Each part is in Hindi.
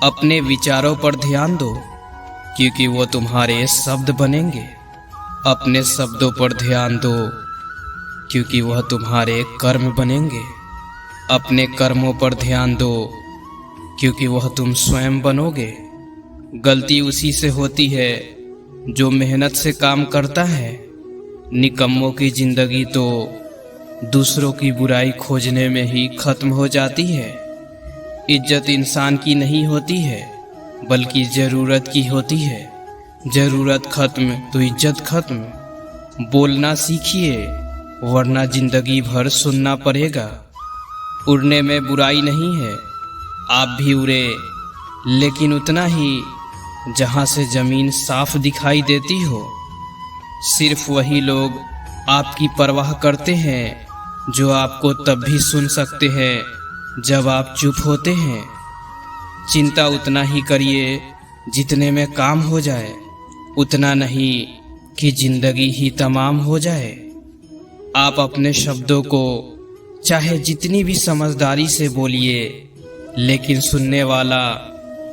अपने विचारों पर ध्यान दो, क्योंकि वो तुम्हारे शब्द बनेंगे। अपने शब्दों पर ध्यान दो, क्योंकि वह तुम्हारे कर्म बनेंगे। अपने कर्मों पर ध्यान दो, क्योंकि वह तुम स्वयं बनोगे। गलती उसी से होती है जो मेहनत से काम करता है। निकम्मों की जिंदगी तो दूसरों की बुराई खोजने में ही खत्म हो जाती है। इज्जत इंसान की नहीं होती है, बल्कि ज़रूरत की होती है। ज़रूरत खत्म तो इज्जत खत्म। बोलना सीखिए, वरना जिंदगी भर सुनना पड़ेगा। उड़ने में बुराई नहीं है, आप भी उड़े, लेकिन उतना ही जहाँ से ज़मीन साफ दिखाई देती हो। सिर्फ वही लोग आपकी परवाह करते हैं जो आपको तब भी सुन सकते हैं जब आप चुप होते हैं। चिंता उतना ही करिए जितने में काम हो जाए, उतना नहीं कि जिंदगी ही तमाम हो जाए। आप अपने शब्दों को चाहे जितनी भी समझदारी से बोलिए, लेकिन सुनने वाला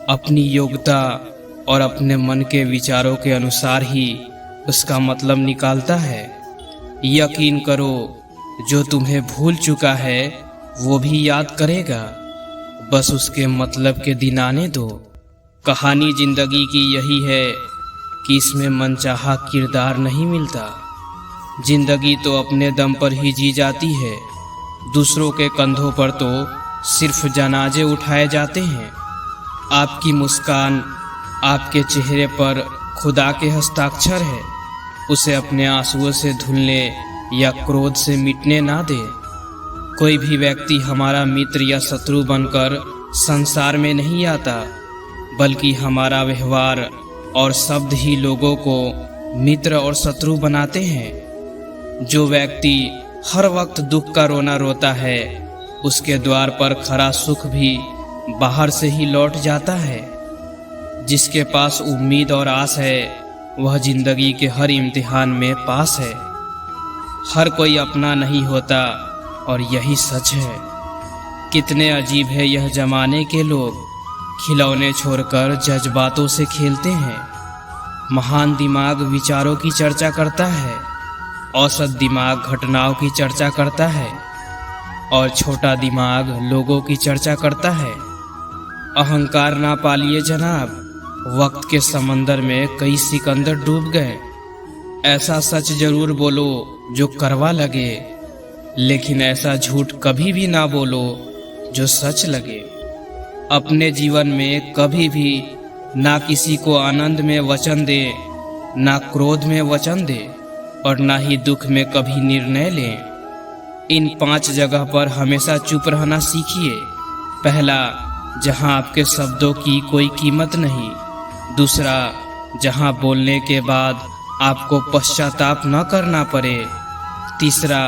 अपनी योग्यता और अपने मन के विचारों के अनुसार ही उसका मतलब निकालता है। यकीन करो, जो तुम्हें भूल चुका है वो भी याद करेगा। बस उसके मतलब के दिन आने दो। कहानी जिंदगी की यही है कि इसमें मनचाहा किरदार नहीं मिलता। जिंदगी तो अपने दम पर ही जी जाती है। दूसरों के कंधों पर तो सिर्फ जनाजे उठाए जाते हैं। आपकी मुस्कान आपके चेहरे पर खुदा के हस्ताक्षर है। उसे अपने आंसुओं से धुलने या क्रोध से मिटने ना दे। कोई भी व्यक्ति हमारा मित्र या शत्रु बनकर संसार में नहीं आता, बल्कि हमारा व्यवहार और शब्द ही लोगों को मित्र और शत्रु बनाते हैं। जो व्यक्ति हर वक्त दुख का रोना रोता है, उसके द्वार पर खरा सुख भी बाहर से ही लौट जाता है। जिसके पास उम्मीद और आस है, वह जिंदगी के हर इम्तिहान में पास है। हर कोई अपना नहीं होता, और यही सच है। कितने अजीब है यह जमाने के लोग, खिलौने छोड़कर जज्बातों से खेलते हैं। महान दिमाग विचारों की चर्चा करता है, औसत दिमाग घटनाओं की चर्चा करता है, और छोटा दिमाग लोगों की चर्चा करता है। अहंकार ना पालिए जनाब, वक्त के समंदर में कई सिकंदर डूब गए। ऐसा सच जरूर बोलो जो करवा लगे, लेकिन ऐसा झूठ कभी भी ना बोलो जो सच लगे। अपने जीवन में कभी भी ना किसी को आनंद में वचन दे, ना क्रोध में वचन दे, और ना ही दुख में कभी निर्णय लें। इन 5 जगह पर हमेशा चुप रहना सीखिए। पहला, जहां आपके शब्दों की कोई कीमत नहीं। दूसरा, जहां बोलने के बाद आपको पश्चाताप न करना पड़े। तीसरा,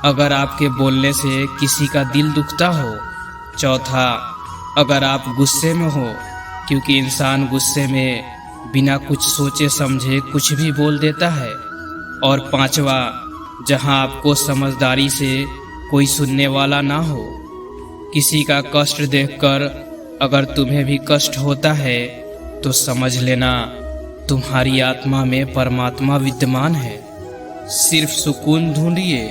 अगर आपके बोलने से किसी का दिल दुखता हो। चौथा, अगर आप गुस्से में हो, क्योंकि इंसान गुस्से में बिना कुछ सोचे समझे कुछ भी बोल देता है। और पांचवा, जहां आपको समझदारी से कोई सुनने वाला ना हो। किसी का कष्ट देखकर अगर तुम्हें भी कष्ट होता है, तो समझ लेना तुम्हारी आत्मा में परमात्मा विद्यमान है। सिर्फ सुकून ढूंढिए,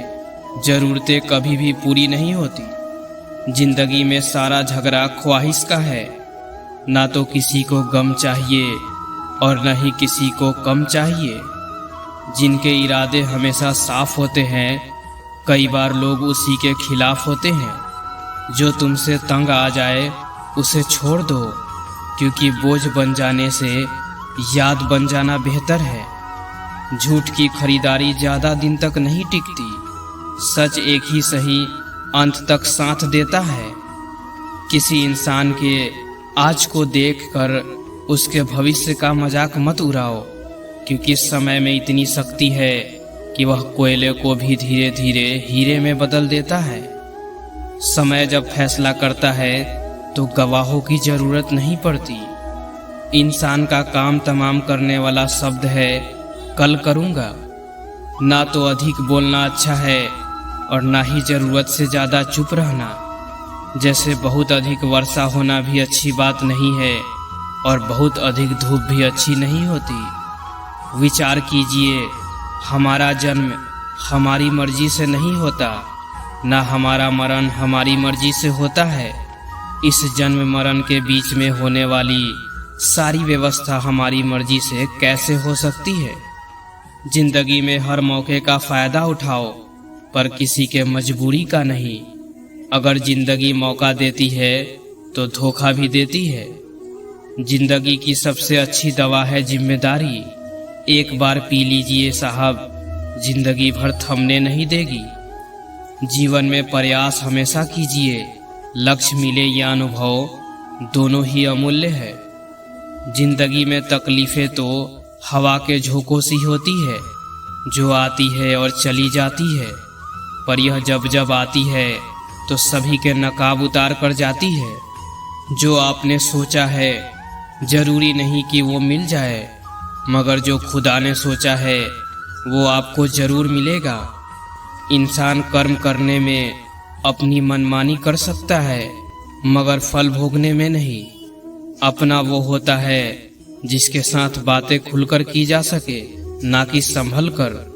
जरूरतें कभी भी पूरी नहीं होती। जिंदगी में सारा झगड़ा ख्वाहिश का है। ना तो किसी को गम चाहिए और न ही किसी को कम चाहिए। जिनके इरादे हमेशा साफ होते हैं, कई बार लोग उसी के खिलाफ होते हैं। जो तुमसे तंग आ जाए उसे छोड़ दो, क्योंकि बोझ बन जाने से याद बन जाना बेहतर है। झूठ की खरीदारी ज़्यादा दिन तक नहीं टिकती। सच एक ही सही अंत तक साथ देता है। किसी इंसान के आज को देखकर उसके भविष्य का मजाक मत उड़ाओ, क्योंकि समय में इतनी शक्ति है कि वह कोयले को भी धीरे धीरे हीरे में बदल देता है। समय जब फैसला करता है तो गवाहों की जरूरत नहीं पड़ती। इंसान का काम तमाम करने वाला शब्द है कल करूँगा। ना तो अधिक बोलना अच्छा है और ना ही जरूरत से ज़्यादा चुप रहना। जैसे बहुत अधिक वर्षा होना भी अच्छी बात नहीं है और बहुत अधिक धूप भी अच्छी नहीं होती। विचार कीजिए, हमारा जन्म हमारी मर्जी से नहीं होता, ना हमारा मरण हमारी मर्जी से होता है। इस जन्म मरण के बीच में होने वाली सारी व्यवस्था हमारी मर्जी से कैसे हो सकती है? जिंदगी में हर मौके का फायदा उठाओ, पर किसी के मजबूरी का नहीं। अगर जिंदगी मौका देती है तो धोखा भी देती है। जिंदगी की सबसे अच्छी दवा है जिम्मेदारी। एक बार पी लीजिए साहब, जिंदगी भर थमने नहीं देगी। जीवन में प्रयास हमेशा कीजिए, लक्ष्य मिले या अनुभव दोनों ही अमूल्य है। जिंदगी में तकलीफें तो हवा के झोंकों सी होती है, जो आती है और चली जाती है, पर यह जब जब आती है तो सभी के नकाब उतार कर जाती है। जो आपने सोचा है जरूरी नहीं कि वो मिल जाए, मगर जो खुदा ने सोचा है वो आपको जरूर मिलेगा। इंसान कर्म करने में अपनी मनमानी कर सकता है, मगर फल भोगने में नहीं। अपना वो होता है जिसके साथ बातें खुलकर की जा सके, ना कि संभल कर।